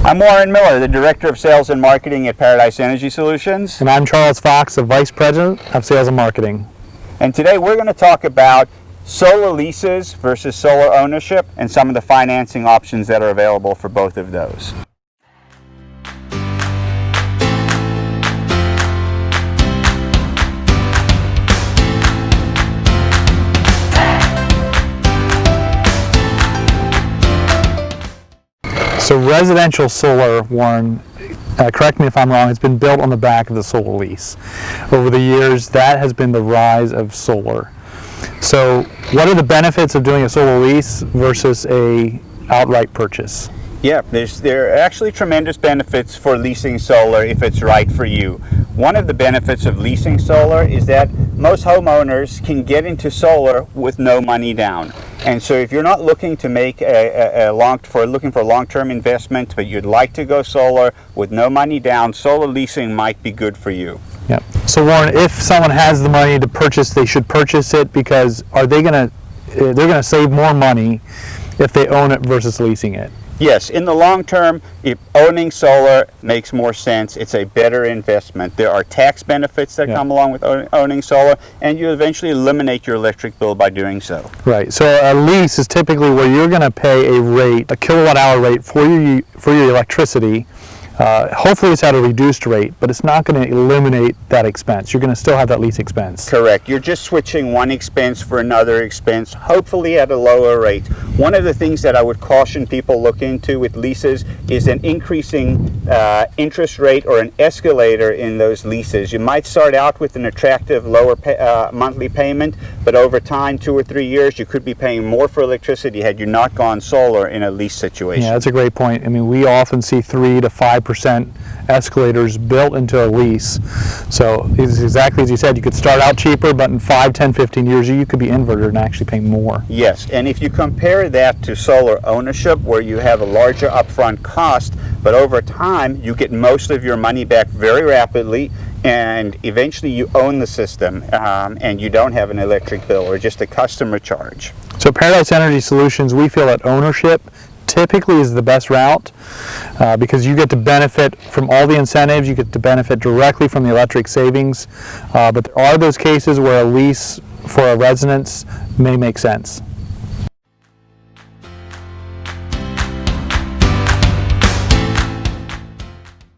I'm Warren Miller, the Director of Sales and Marketing at Paradise Energy Solutions. And I'm Charles Fox, the Vice President of Sales and Marketing. And today we're going to talk about solar leases versus solar ownership and some of the financing options that are available for both of those. So residential solar, Warren, correct me if I'm wrong, has been built on the back of the solar lease. Over the years, that has been the rise of solar. So what are the benefits of doing a solar lease versus a outright purchase? Yeah, there are actually tremendous benefits for leasing solar if it's right for you. One of the benefits of leasing solar is that most homeowners can get into solar with no money down. And so if you're not looking to make looking for a long-term investment, but you'd like to go solar with no money down, solar leasing might be good for you. Yep. So Warren, if someone has the money to purchase, they should purchase it because they're going to save more money if they own it versus leasing it. Yes, in the long term, if owning solar makes more sense. It's a better investment. There are tax benefits that come along with owning solar, and you eventually eliminate your electric bill by doing so. Right. So a lease is typically where you're going to pay a kilowatt hour rate for your electricity. Hopefully it's at a reduced rate, but it's not going to eliminate that expense. You're going to still have that lease expense. Correct. You're just switching one expense for another expense, hopefully at a lower rate. One of the things that I would caution people look into with leases is an increasing interest rate or an escalator in those leases. You might start out with an attractive lower monthly payment, but over time, 2 or 3 years, you could be paying more for electricity had you not gone solar in a lease situation. Yeah, that's a great point. I mean, we often see 3 to 5% escalators built into a lease. So it's exactly as you said, you could start out cheaper, but in 5, 10, 15 years, you could be inverted and actually pay more. Yes, and if you compare that to solar ownership, where you have a larger upfront cost, but over time, you get most of your money back very rapidly, and eventually you own the system, and you don't have an electric bill or just a customer charge. So Paradise Energy Solutions, we feel that ownership typically is the best route because you get to benefit from all the incentives, you get to benefit directly from the electric savings, but there are those cases where a lease for a residence may make sense.